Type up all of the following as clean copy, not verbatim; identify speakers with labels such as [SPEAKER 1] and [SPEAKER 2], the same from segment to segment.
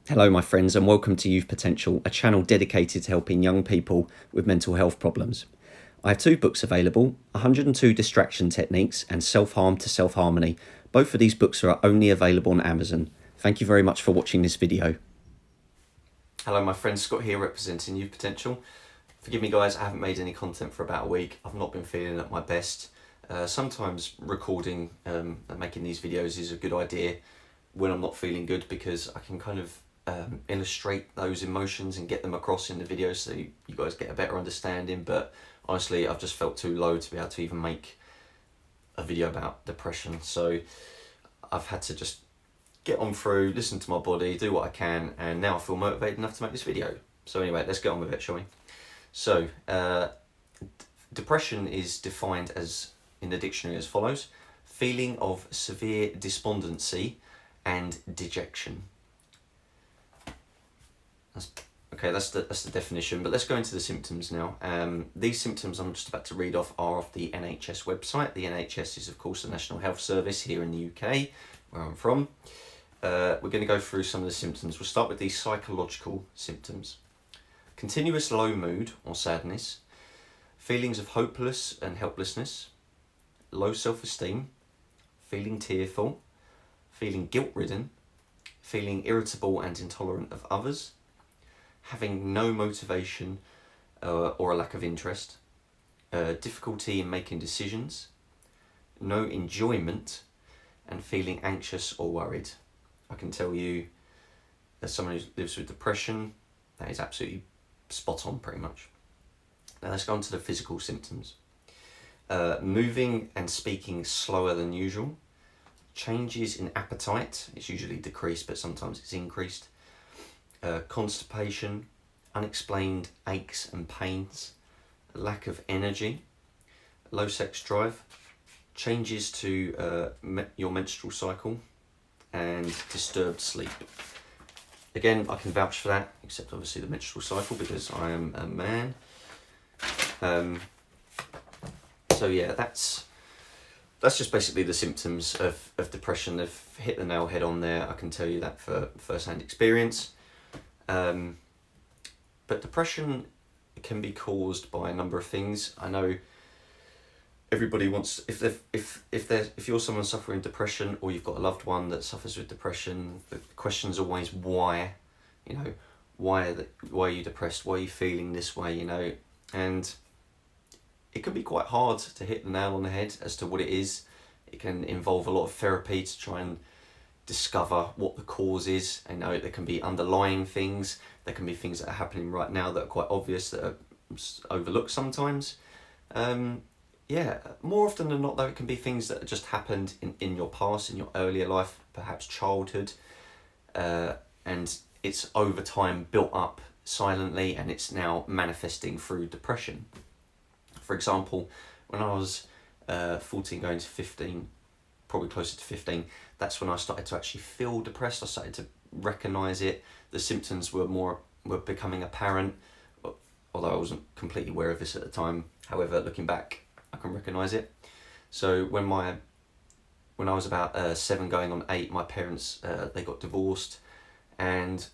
[SPEAKER 1] Hello, my friends, and welcome to Youth Potential, a channel dedicated to helping young people with mental health problems. I have two books available, 102 Distraction Techniques and Self-Harm to Self-Harmony. Both of these books are only available on Amazon. Thank you very much for watching this video. Hello, my friend, Scott here representing Youth Potential. Forgive me guys, I haven't made any content for about a week. I've not been feeling at my best. Sometimes recording and making these videos is a good idea when I'm not feeling good, because I can kind of illustrate those emotions and get them across in the video so you guys get a better understanding. But honestly, I've just felt too low to be able to even make a video about depression, so I've had to just get on through, listen to my body, do what I can, and now I feel motivated enough to make this video. So anyway, let's get on with it, shall we? So depression is defined as, in the dictionary, as follows: feeling of severe despondency and dejection. That's the definition, but let's go into the symptoms now. These symptoms I'm just about to read off are off the NHS website. The NHS is, of course, the National Health Service here in the UK, where I'm from. We're going to go through some of the symptoms. We'll start with the psychological symptoms. Continuous low mood or sadness, feelings of hopeless and helplessness, low self-esteem, feeling tearful, feeling guilt-ridden, feeling irritable and intolerant of others, having no motivation or a lack of interest, difficulty in making decisions, no enjoyment, and feeling anxious or worried. I can tell you, as someone who lives with depression, that is absolutely spot on pretty much. Now let's go on to the physical symptoms. Moving and speaking slower than usual, changes in appetite, it's usually decreased but sometimes it's increased, constipation, unexplained aches and pains, lack of energy, low sex drive, changes to your menstrual cycle, and disturbed sleep. Again, I can vouch for that, except obviously the menstrual cycle, because I am a man. So yeah, that's just basically the symptoms of depression. They've hit the nail head on there. I can tell you that for first-hand experience. But depression can be caused by a number of things. I know everybody wants, if you're someone suffering depression, or you've got a loved one that suffers with depression, the question's always why. You know, why are you depressed? Why are you feeling this way? You know, and it can be quite hard to hit the nail on the head as to what it is. It can involve a lot of therapy to try and discover what the cause is. I know there can be underlying things. There can be things that are happening right now that are quite obvious, that are overlooked sometimes. Yeah, more often than not though, it can be things that just happened in your past, in your earlier life, perhaps childhood, and it's over time built up silently, and it's now manifesting through depression. For example, when I was 14 going to 15, probably closer to 15, that's when I started to actually feel depressed. I started to recognise it. The symptoms were becoming apparent, although I wasn't completely aware of this at the time. However, looking back, I can recognise it. So when I was about 7 going on 8, my parents, they got divorced, and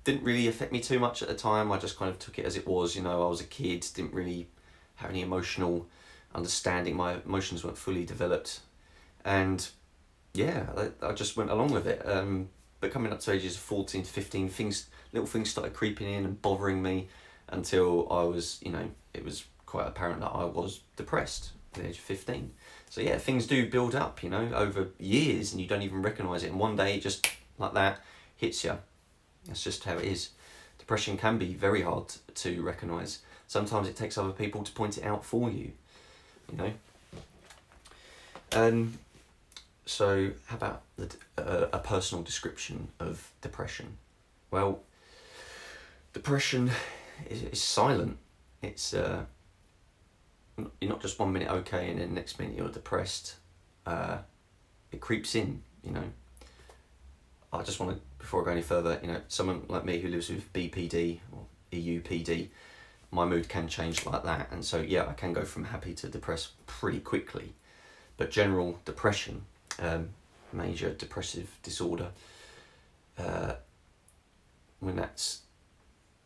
[SPEAKER 1] didn't really affect me too much at the time. I just kind of took it as it was. You know, I was a kid, didn't really have any emotional understanding. My emotions weren't fully developed, and yeah, I just went along with it. But coming up to ages of 14 to 15, little things started creeping in and bothering me, until I was, you know, it was quite apparent that I was depressed at the age of 15. So yeah, things do build up, you know, over years, and you don't even recognise it, and one day, just like that, hits you. That's just how it is. Depression can be very hard to recognise. Sometimes it takes other people to point it out for you, you know. So how about a personal description of depression? Well, depression is silent. It's you're not just 1 minute okay and then next minute you're depressed. It creeps in, you know. I just want to, before I go any further, you know, someone like me who lives with BPD or EUPD, my mood can change like that, and so yeah, I can go from happy to depressed pretty quickly. But general depression, major depressive disorder, when that's,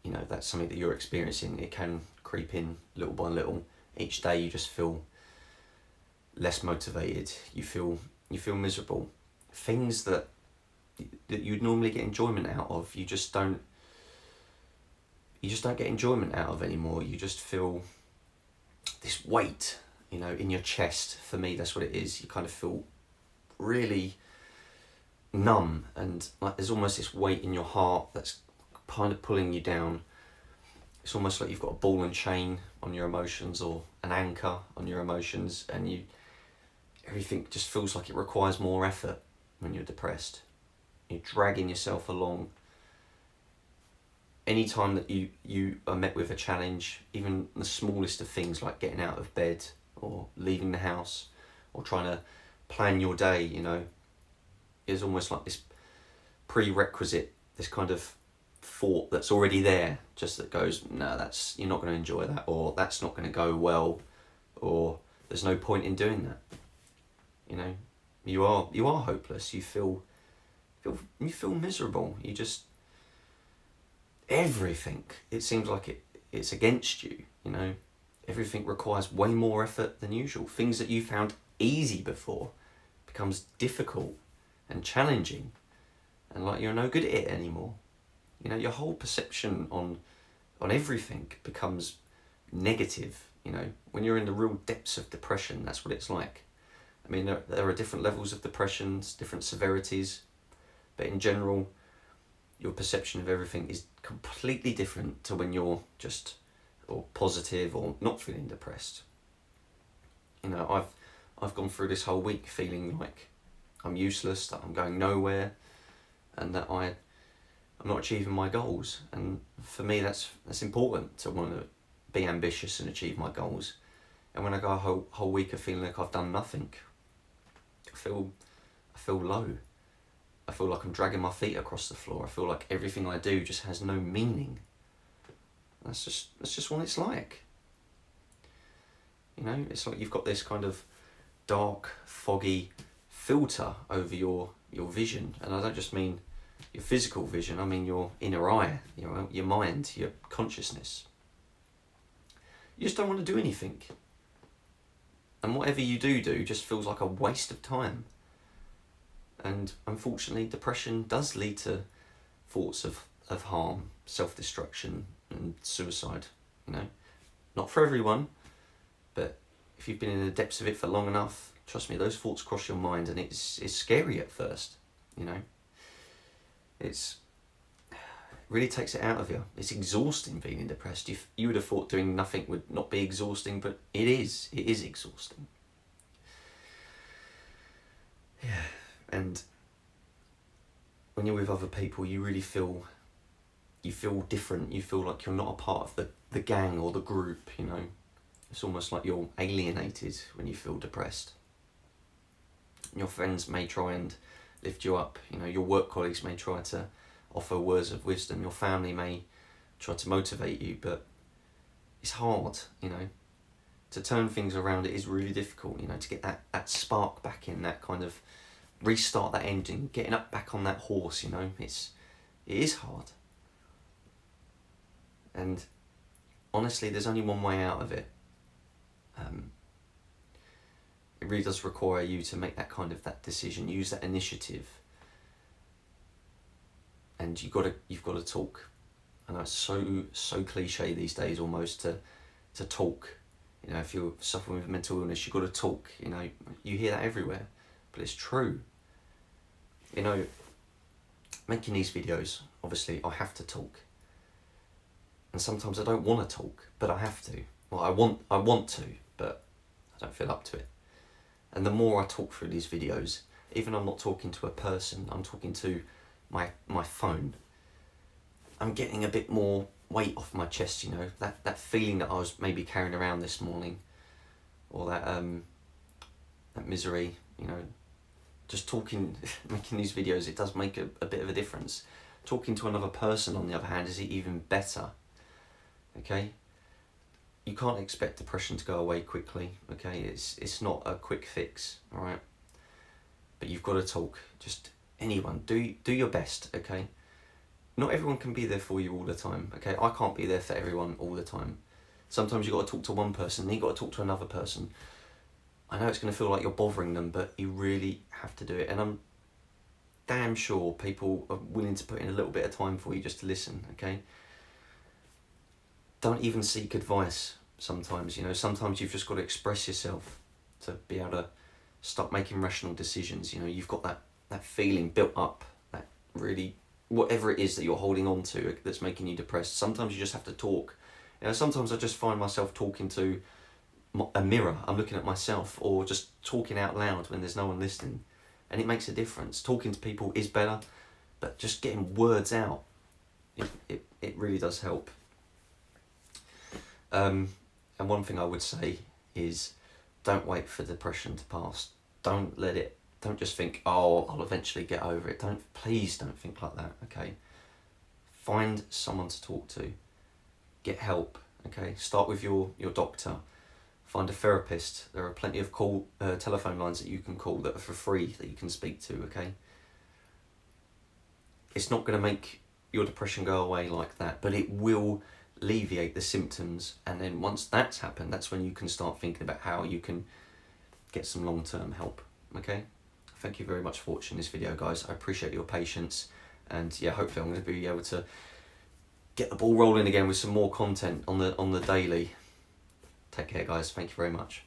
[SPEAKER 1] you know, that's something that you're experiencing, it can creep in little by little. Each day you just feel less motivated, you feel miserable. Things that you'd normally get enjoyment out of, you just don't get enjoyment out of anymore. You just feel this weight, you know, in your chest. For me, that's what it is. You kind of feel really numb, and like there's almost this weight in your heart that's kind of pulling you down. It's almost like you've got a ball and chain on your emotions, or an anchor on your emotions, and everything just feels like it requires more effort when you're depressed. You're dragging yourself along. Anytime that you are met with a challenge, even the smallest of things like getting out of bed or leaving the house or trying to plan your day, you know, is almost like this prerequisite, this kind of thought that's already there, just that goes, no, you're not going to enjoy that, or that's not going to go well, or there's no point in doing that. You know, you are hopeless. You feel miserable. You just, everything, it seems like it's against you, you know. Everything requires way more effort than usual. Things that you found easy before becomes difficult and challenging, and like you're no good at it anymore. You know, your whole perception on everything becomes negative, you know. When you're in the real depths of depression, that's what it's like. I mean, there are different levels of depressions, different severities, but in general, your perception of everything is completely different to when you're just or positive or not feeling depressed. You know, I've gone through this whole week feeling like I'm useless, that I'm going nowhere, and that I'm not achieving my goals. And for me, that's important, to want to be ambitious and achieve my goals. And when I go a whole week of feeling like I've done nothing, I feel low. I feel like I'm dragging my feet across the floor. I feel like everything I do just has no meaning. That's just what it's like. You know, it's like you've got this kind of dark, foggy filter over your vision. And I don't just mean your physical vision, I mean your inner eye, your mind, your consciousness. You just don't want to do anything. And whatever you do just feels like a waste of time. And unfortunately, depression does lead to thoughts of harm, self-destruction and suicide, you know. Not for everyone, but if you've been in the depths of it for long enough, trust me, those thoughts cross your mind, and it's scary at first, you know. It really takes it out of you. It's exhausting being depressed. You would have thought doing nothing would not be exhausting, but it is exhausting. Yeah. And when you're with other people, you really feel different. You feel like you're not a part of the gang or the group, you know. It's almost like you're alienated when you feel depressed. Your friends may try and lift you up, you know, your work colleagues may try to offer words of wisdom, your family may try to motivate you, but it's hard, you know. To turn things around, it is really difficult, you know, to get that spark back in, that kind of restart that engine, getting up back on that horse, you know. It is hard. And honestly, there's only one way out of it. It really does require you to make that decision, use that initiative, and you've got to talk. I know it's so cliche these days almost to talk. You know, if you're suffering with mental illness, you've got to talk. You know, you hear that everywhere, but it's true. You know, making these videos, obviously I have to talk, and sometimes I don't want to talk, but I have to. Well, I want to, but I don't feel up to it. And the more I talk through these videos, even I'm not talking to a person, I'm talking to my phone, I'm getting a bit more weight off my chest, you know, that feeling that I was maybe carrying around this morning, or that misery, you know. Just talking, making these videos, it does make a bit of a difference. Talking to another person, on the other hand, is even better, okay? You can't expect depression to go away quickly, okay? It's not a quick fix, all right? But you've got to talk. Just anyone, do your best, okay? not everyone can be there for you all the time, okay? I can't be there for everyone all the time. Sometimes you've got to talk to one person, then you've got to talk to another person. I know it's going to feel like you're bothering them, but you really have to do it. And I'm damn sure people are willing to put in a little bit of time for you just to listen, okay? Don't even seek advice sometimes, sometimes you've just got to express yourself to be able to start making rational decisions. You've got that feeling built up, that really, whatever it is that you're holding on to that's making you depressed. Sometimes you just have to talk. Sometimes I just find myself talking to a mirror. I'm looking at myself, or just talking out loud when there's no one listening, and it makes a difference. Talking to people is better, but just getting words out, it really does help. And one thing I would say is, don't wait for depression to pass. Don't just think, oh, I'll eventually get over it. Please don't think like that, okay? Find someone to talk to. Get help, okay? Start with your doctor. Find a therapist. There are plenty of telephone lines that you can call that are for free, that you can speak to, okay? It's not going to make your depression go away like that, but it will alleviate the symptoms. And then once that's happened, that's when you can start thinking about how you can get some long-term help, okay? Thank you very much for watching this video, guys. I appreciate your patience. And yeah, hopefully I'm going to be able to get the ball rolling again with some more content on the daily. Take care, guys. Thank you very much.